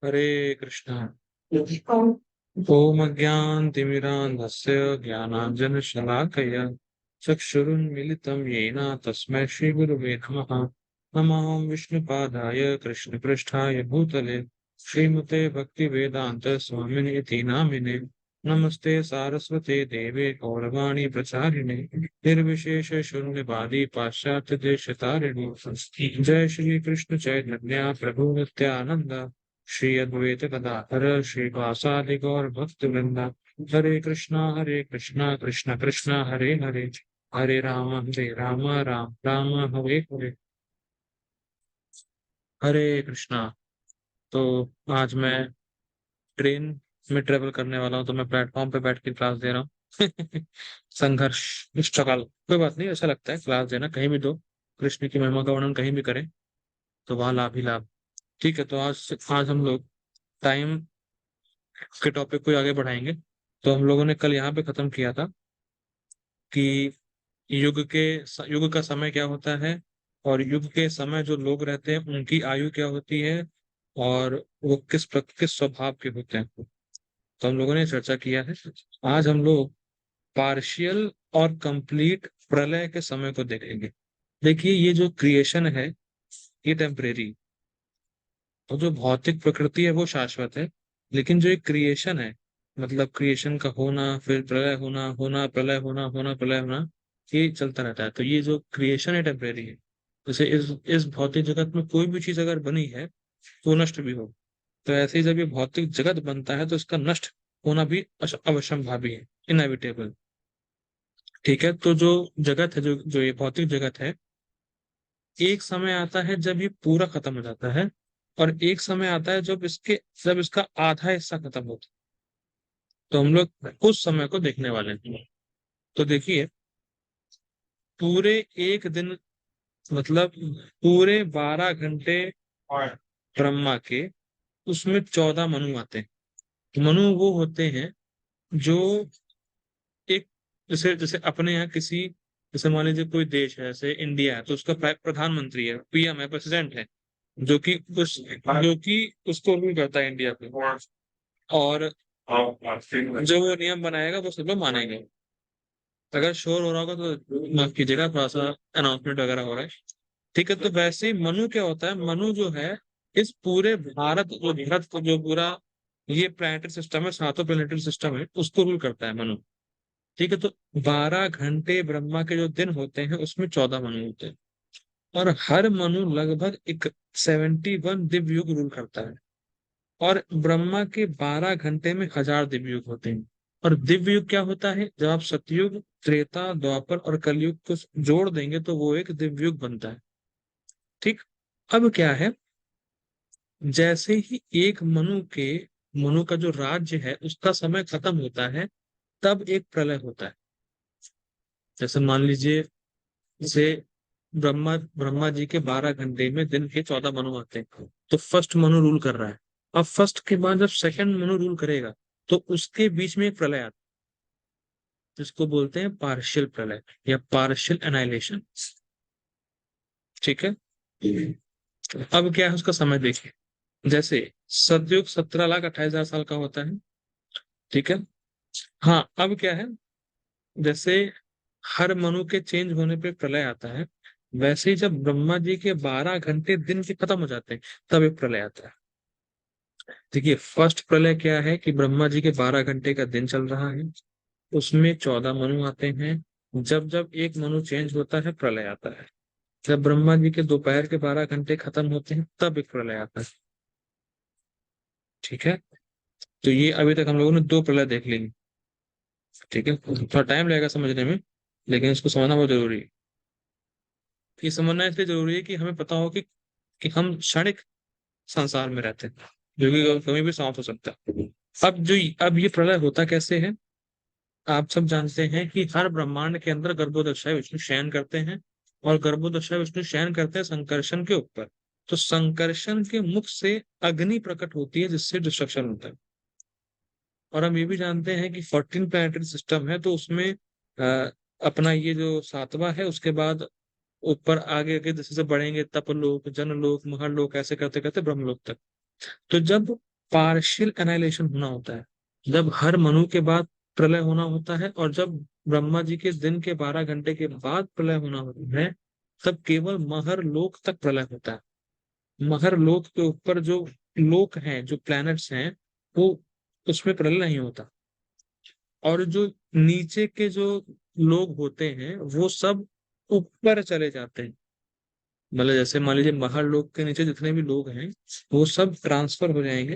हरे कृष्णा। ओम अज्ञानतिमिरान्धस्य ज्ञानाञ्जनशलाकया चक्षुरुन्मीलितं येन तस्मै श्रीगुरुवे नमः। नमः विष्णुपादाय कृष्णपृष्ठाय भूतले श्रीमते भक्तिवेदान्त स्वामिनेति नामिने। नमस्ते सारस्वते देवे गौरवाणी प्रचारिणे निर्विशेष शून्यवादी पाश्चात्य देशतारिणे। जय श्री कृष्ण चैतन्य प्रभु नित्यानंद श्री अद्वैत गदाधर श्रीवासादि गौर भक्त वृंदा। हरे कृष्णा कृष्ण कृष्ण हरे हरे, हरे राम राम राम हरे हरे। हरे कृष्णा। तो आज मैं ट्रेन में ट्रेवल करने वाला हूँ, तो मैं प्लेटफॉर्म पे बैठ के क्लास दे रहा हूँ। संघर्ष स्ट्रगल, कोई बात नहीं, ऐसा लगता है क्लास देना कहीं भी दो, कृष्ण की महिमा का वर्णन कहीं भी करें तो वहां लाभ ही लाभ। ठीक है, तो आज हम लोग टाइम के टॉपिक को आगे बढ़ाएंगे। तो हम लोगों ने कल यहाँ पे खत्म किया था कि युग का समय क्या होता है, और युग के समय जो लोग रहते हैं उनकी आयु क्या होती है, और वो किस स्वभाव के होते हैं। तो हम लोगों ने चर्चा किया है। आज हम लोग पार्शियल और कंप्लीट प्रलय के समय को देखेंगे। देखिए, ये जो क्रिएशन है ये टेम्परेरी, तो जो भौतिक प्रकृति है वो शाश्वत है। लेकिन जो एक क्रिएशन है, मतलब क्रिएशन का होना फिर प्रलय होना, होना प्रलय होना, होना प्रलय होना, ये चलता रहता है। तो ये जो क्रिएशन है टेम्परेरी है। जैसे इस भौतिक जगत में कोई भी चीज अगर बनी है तो वो नष्ट भी हो, तो ऐसे ही जब ये भौतिक जगत बनता है तो इसका नष्ट होना भी अवश्यंभावी है, इनएविटेबल। ठीक है, तो जो जगत है, जो जो ये भौतिक जगत है, एक समय आता है जब ये पूरा खत्म हो जाता है, और एक समय आता है जब इसका आधा हिस्सा खत्म होता है। तो हम लोग उस समय को देखने वाले हैं। तो देखिए, पूरे एक दिन, मतलब पूरे 12 घंटे ब्रह्मा के, उसमें 14 मनु आते हैं। मनु वो होते हैं जो एक, जैसे जैसे अपने यहाँ किसी, जैसे मान लीजिए कोई देश है, जैसे इंडिया है, तो उसका प्रधानमंत्री है, पीएम है, प्रेसिडेंट है, जो कि उसको रूल करता है इंडिया पे। और जो वो नियम बनाएगा वो सब लोग मानेंगे। अगर शोर हो रहा होगा तो माफ कीजिएगा, थोड़ा सा अनाउंसमेंट वगैरह हो रहा है। ठीक है, तो वैसे ही मनु क्या होता है, मनु जो है इस पूरे भारत को, जो पूरा ये प्लेनेटरी सिस्टम है, सातों प्लेनेटरी सिस्टम है, उसको रूल करता है मनु। ठीक है, तो 12 घंटे ब्रह्मा के जो दिन होते हैं उसमें 14 मनु होते हैं। और हर मनु लगभग एक 71 दिव्य युग रूल करता है। और ब्रह्मा के 12 घंटे में 1000 दिव्य युग होते हैं। और दिव्य युग क्या होता है, जब आप सतयुग, त्रेता, द्वापर और कलयुग को जोड़ देंगे तो वो एक दिव्य युग बनता है। ठीक। अब क्या है, जैसे ही एक मनु का जो राज्य है उसका समय खत्म होता है, तब एक प्रलय होता है। जैसे मान लीजिए, जैसे ब्रह्मा जी के 12 घंटे में दिन के 14 मनु आते हैं, तो फर्स्ट मनु रूल कर रहा है। अब फर्स्ट के बाद जब सेकंड मनु रूल करेगा, तो उसके बीच में एक प्रलय आता है, जिसको बोलते हैं पार्शियल प्रलय या पार्शियल एनाइलेशन। ठीक है। अब क्या है, उसका समय देखिए। जैसे सतयुग 17,28,000 साल का होता है। ठीक है। हाँ, अब क्या है, जैसे हर मनु के चेंज होने पे प्रलय आता है, वैसे ही जब ब्रह्मा जी के 12 घंटे दिन के खत्म हो जाते हैं, तब एक प्रलय आता है। देखिए, फर्स्ट प्रलय क्या है कि ब्रह्मा जी के 12 घंटे का दिन चल रहा है, उसमें 14 मनु आते हैं। जब जब एक मनु चेंज होता है, प्रलय आता है। जब ब्रह्मा जी के दोपहर के 12 घंटे खत्म होते हैं, तब एक प्रलय आता है। ठीक है, तो ये अभी तक हम लोगों ने दो प्रलय देख लेंगे। ठीक है, थोड़ा टाइम लगेगा समझने में, लेकिन इसको समझना बहुत जरूरी है। ये समझना इसलिए जरूरी है कि हमें पता हो कि हम क्षणिक संसार में रहते हैं, जो कि कभी भी समाप्त हो सकता है। अब ये प्रलय होता कैसे है। आप सब जानते हैं कि हर ब्रह्मांड के अंदर गर्भोदशाई विष्णु शयन करते हैं, और गर्भोदशाई विष्णु शयन करते हैं संकर्षण के ऊपर। तो संकर्षण के मुख से अग्नि प्रकट होती है, जिससे डिस्ट्रक्शन होता है। और हम ये भी जानते हैं कि 14 प्लैनेटरी सिस्टम है, तो उसमें अपना ये जो सातवां है, उसके बाद ऊपर आगे आगे जैसे जैसे बढ़ेंगे, तपलोक, जनलोक, महलोक, ऐसे करते करते ब्रह्मलोक तक। तो जब पार्शियल एनाइलेशन होना होता है, जब हर मनु के बाद प्रलय होना होता है, और जब ब्रह्मा जी के दिन के 12 घंटे के बाद प्रलय होना होता है, तब केवल महर लोक तक प्रलय होता है। मगर लोक के ऊपर जो लोक हैं, जो प्लैनेट्स हैं, वो उसमें प्रलय नहीं होता। और जो नीचे के जो लोग होते हैं वो सब ऊपर चले जाते हैं। मतलब जैसे मान लीजिए महर लोक के नीचे जितने भी लोग हैं वो सब ट्रांसफर हो जाएंगे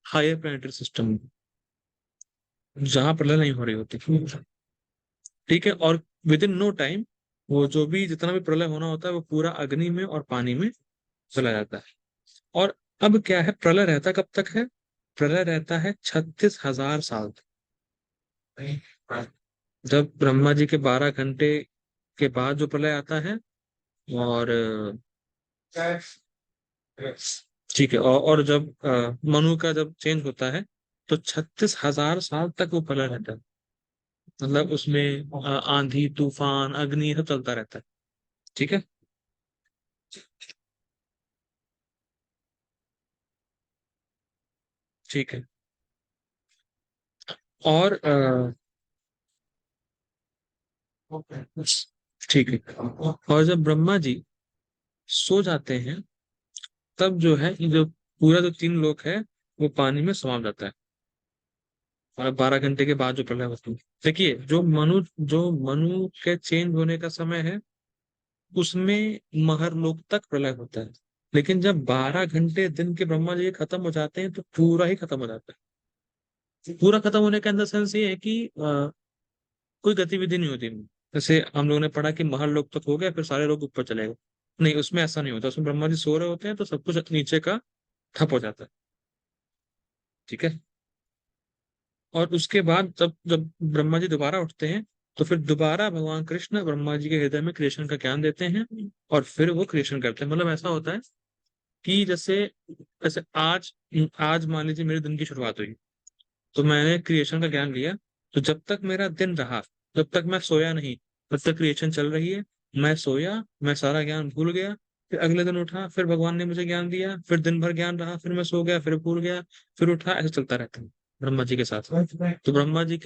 हायर प्लैनेटरी सिस्टम में, जहां प्रलय नहीं हो रही होती। ठीक है। और विद इन नो टाइम वो जो भी जितना भी प्रलय होना होता है वो पूरा अग्नि में और पानी में चला जाता है। और अब क्या है, प्रलय रहता कब तक है? प्रलय रहता है 36,000 साल तक। जब ब्रह्मा जी के 12 घंटे के बाद जो प्रलय आता है, और ठीक है, और जब मनु का जब चेंज होता है, तो 36,000 साल तक वो प्रलय रहता है। मतलब उसमें आंधी तूफान अग्नि सब चलता रहता है। ठीक है। ठीक है। और ठीक है। और जब ब्रह्मा जी सो जाते हैं, तब जो है ये जो पूरा जो तीन लोक है वो पानी में समा जाता है। और 12 घंटे के बाद जो प्रलय होती है, देखिए जो मनु के चेंज होने का समय है, उसमें महर लोक तक प्रलय होता है। लेकिन जब 12 घंटे दिन के ब्रह्मा जी खत्म हो जाते हैं तो पूरा ही खत्म हो जाता है। पूरा खत्म होने का अंदर सेंस ये है कि कोई गतिविधि नहीं होती। जैसे हम लोगों ने पढ़ा कि महर लोक तक हो गया फिर सारे लोग ऊपर चले गए, नहीं उसमें ऐसा नहीं होता। उसमें ब्रह्मा जी सो रहे होते हैं तो सब कुछ नीचे का ठप हो जाता है। ठीक है। और उसके बाद जब जब ब्रह्मा जी दोबारा उठते हैं, तो फिर दोबारा भगवान कृष्ण ब्रह्मा जी के हृदय में क्रिएशन का ज्ञान देते हैं, और फिर वो क्रिएशन करते हैं। मतलब ऐसा होता है कि जैसे जैसे आज आज मान लीजिए मेरे दिन की शुरुआत हुई, तो मैंने क्रिएशन का ज्ञान लिया। तो जब तक मेरा दिन रहा, जब तक मैं सोया नहीं, तब तक क्रिएशन चल रही है। मैं सोया, मैं सारा ज्ञान भूल गया, फिर अगले दिन उठा, फिर भगवान ने मुझे ज्ञान दिया, फिर दिन भर ज्ञान रहा, फिर मैं सो गया, फिर भूल गया, फिर उठा, ऐसे चलता रहता है ब्रह्मा जी के साथ। तो ब्रह्मा जी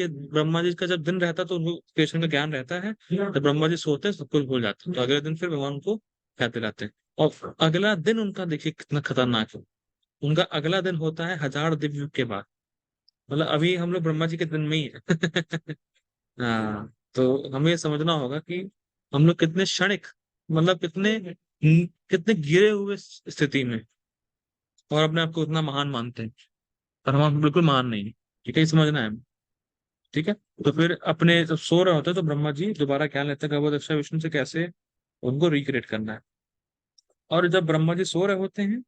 का जब दिन रहता है तो उनको क्रिएशन का ज्ञान रहता है, जब ब्रह्मा जी सोते हैं सब कुछ भूल जाते हैं, तो अगले दिन फिर भगवान उनको याद दिलाते हैं। और अगला दिन उनका देखिए कितना खतरनाक है। उनका अगला दिन होता है 1000 दिव्य के बाद। मतलब अभी हम लोग ब्रह्मा जी के दिन में ही है। हाँ, तो हमें ये समझना होगा कि हम लोग कितने क्षणिक, मतलब कितने कितने गिरे हुए स्थिति में, और अपने आप को इतना महान मानते हैं, पर हम बिल्कुल महान नहीं है। ठीक है, ये समझना है हमें। ठीक है। तो फिर अपने जब सो रहे होते हैं तो ब्रह्मा जी दोबारा ख्याल लेते हैं कि वो दक्षा विष्णु से कैसे उनको रिक्रिएट करना है। और जब ब्रह्मा जी सो रहे होते हैं,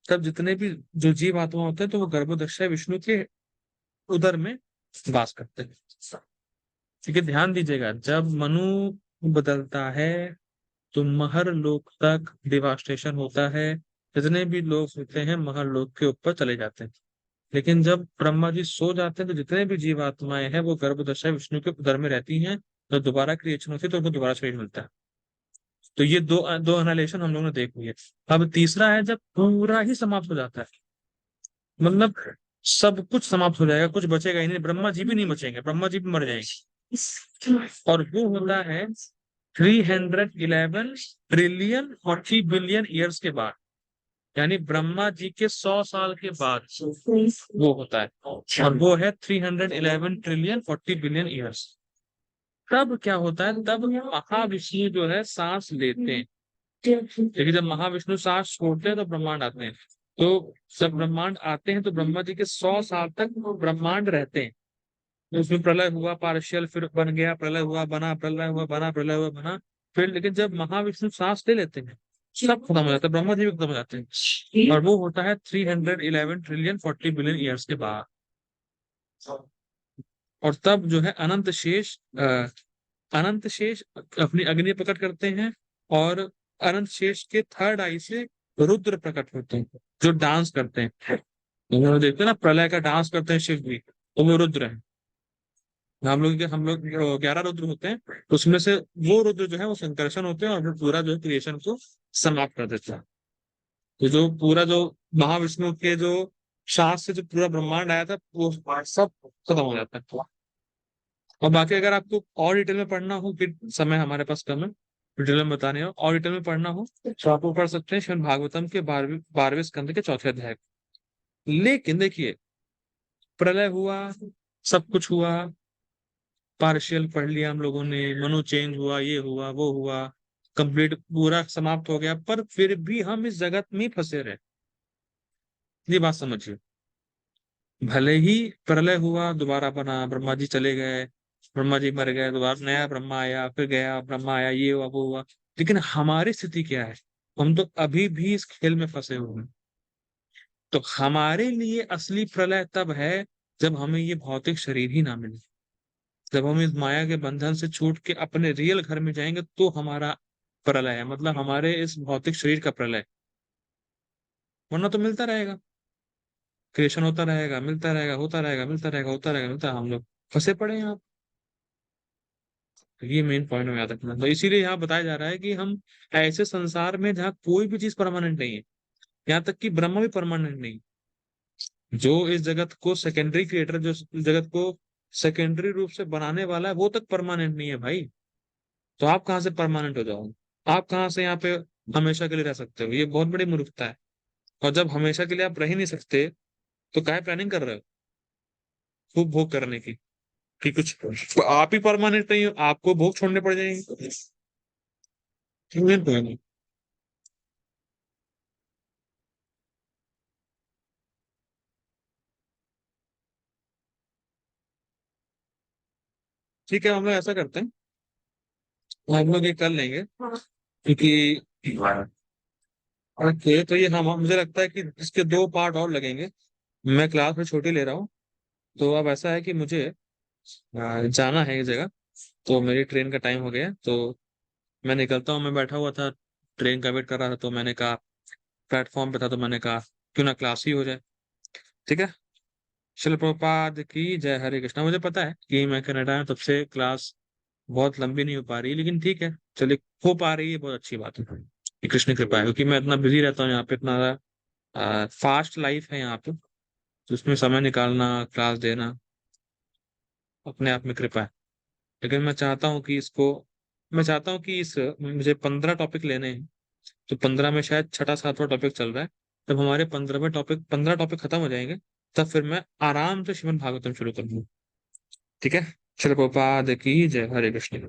तब जितने भी जो जीव आत्मा होते हैं तो वो गर्भदक्षा विष्णु के उदर में वास करते हैं। ठीक है, ध्यान दीजिएगा, जब मनु बदलता है तो महर लोक तक डिवास्टेशन होता है। जितने भी लोग होते हैं महर लोक के ऊपर चले जाते हैं। लेकिन जब ब्रह्मा जी सो जाते हैं तो जितने भी जीवात्माएं हैं वो गर्भदशा विष्णु के उदर में रहती हैं। तो दोबारा क्रिएशन होती है तो उनको दोबारा शरीर मिलता है। तो ये दो दो एनालिसिस हम लोगों ने देख लिया। अब तीसरा है जब पूरा ही समाप्त हो जाता है, मतलब सब कुछ समाप्त हो जाएगा, कुछ बचेगा ही नहीं, ब्रह्मा जी भी नहीं बचेंगे, ब्रह्मा जी भी मर जाएंगे। और वो होता है 311 ट्रिलियन 40 बिलियन ईयर्स के बाद, यानी ब्रह्मा जी के 100 साल के बाद वो होता है। और वो है 311 ट्रिलियन 40 बिलियन ईयर्स। तब क्या होता है, तब महाविष्णु जो है सांस लेते हैं। देखिए, जब महाविष्णु सांस छोड़ते हैं तो ब्रह्मांड आते हैं। तो जब ब्रह्मांड आते हैं तो ब्रह्मा जी के 100 साल तक वो ब्रह्मांड रहते हैं। तो उसमें प्रलय हुआ पार्शियल, फिर बन गया, प्रलय हुआ बना, प्रलय हुआ बना, प्रलय हुआ बना। फिर लेकिन जब महाविष्णु सांस ले लेते हैं, सब खत्म हो जाता है, ब्रह्मा जी भी खत्म हो जाते हैं, और वो होता है 311 ट्रिलियन 40 बिलियन ईयर्स के बाद। और तब जो है अनंत शेष अपनी अग्नि प्रकट करते हैं, और अनंत शेष के थर्ड आई से रुद्र प्रकट होते हैं, जो डांस करते हैं। उन्होंने देखते हैं ना, प्रलय का डांस करते हैं शिव भी, तो वो रुद्र है। हम लोग 11 रुद्र होते हैं, तो उसमें से वो रुद्र जो है वो संकर्षण होते हैं, और वो पूरा जो है क्रिएशन को समाप्त कर देता है। तो जो पूरा जो महाविष्णु के जो सांस से जो पूरा ब्रह्मांड आया था वो सब खत्म हो जाता है। और बाकी अगर आपको और डिटेल में पढ़ना हो, फिर समय हमारे पास कम है, डिटेल में बताने हो और डिटेल में पढ़ना हो तो आप वो पढ़ सकते हैं श्रीमद् भागवतम के 12वें स्कंद के चौथे अध्याय को। लेकिन देखिए, प्रलय हुआ, सब कुछ हुआ, पार्शियल पढ़ लिया हम लोगों ने, मनु चेंज हुआ, ये हुआ वो हुआ, कंप्लीट पूरा समाप्त हो गया, पर फिर भी हम इस जगत में ही फंसे रहे। ये बात समझिए। भले ही प्रलय हुआ, दोबारा बना, ब्रह्मा जी चले गए, ब्रह्मा जी मर गए, दोबारा नया ब्रह्मा आया, फिर गया ब्रह्मा आया, ये हुआ वो हुआ, लेकिन हमारी स्थिति क्या है? हम तो अभी भी इस खेल में फंसे हुए हैं। तो हमारे लिए असली प्रलय तब है जब हमें ये भौतिक शरीर ही ना मिले, जब हम इस माया के बंधन से छूट के अपने रियल घर में जाएंगे तो हमारा प्रलय है, मतलब हमारे इस भौतिक शरीर का प्रलय। वरना तो मिलता रहेगा, क्रिएशन होता रहेगा, मिलता रहेगा, होता रहेगा, मिलता रहेगा, होता रहेगा, मिलता, हम लोग फंसे पड़े हैं यहाँ। तो ये मेन पॉइंट में याद रखना, तो इसीलिए यहाँ बताया जा रहा है कि हम ऐसे संसार में जहाँ कोई भी चीज परमानेंट नहीं है, यहाँ तक कि ब्रह्म भी परमानेंट नहीं। जो इस जगत को सेकेंडरी क्रिएटर, जो इस जगत को सेकेंडरी रूप से बनाने वाला है, वो तक परमानेंट नहीं है भाई। तो आप कहाँ से परमानेंट हो जाओगे? आप कहाँ से यहाँ पे हमेशा के लिए रह सकते हो? ये बहुत बड़ी मूर्खता है। और जब हमेशा के लिए आप रह ही नहीं सकते तो काहे प्लानिंग कर रहे हो खूब भोग करने की? कि कुछ तो आप ही परमानेंट नहीं हो, आपको भोग छोड़ने पड़ जाएंगे। Main point. ठीक है, हम लोग ऐसा करते हैं, हम लोग ये कर लेंगे क्योंकि ओके, तो ये हम मुझे लगता है कि इसके दो पार्ट और लगेंगे। मैं क्लास में छुट्टी ले रहा हूँ, तो अब ऐसा है कि मुझे जाना है एक जगह, तो मेरी ट्रेन का टाइम हो गया, तो मैं निकलता हूँ। मैं बैठा हुआ था, ट्रेन का वेट कर रहा था, तो मैंने कहा, प्लेटफॉर्म पे था, तो मैंने कहा क्यों ना क्लास ही हो जाए। ठीक है। शिल प्रभुपाद की जय, हरे कृष्णा। मुझे पता है कि मैं कनाडा में, तब से क्लास बहुत लंबी नहीं हो पा रही, लेकिन ठीक है, चलिए, हो पा रही है, बहुत अच्छी बात है। ये कृष्ण की कृपा है, क्योंकि मैं इतना बिजी रहता हूँ यहाँ पे, इतना फास्ट लाइफ है यहाँ पे, तो उसमें समय निकालना, क्लास देना, अपने आप में कृपा है। लेकिन मैं चाहता हूँ कि इस मुझे 15 टॉपिक लेने हैं, तो 15 में शायद छठा सातवां टॉपिक चल रहा है। जब हमारे 15 टॉपिक खत्म हो जाएंगे, तब फिर मैं आराम से श्रीमद् भागवतम शुरू कर दूँ। ठीक है। चलो, प्रभुपाद की जय, हरे कृष्ण।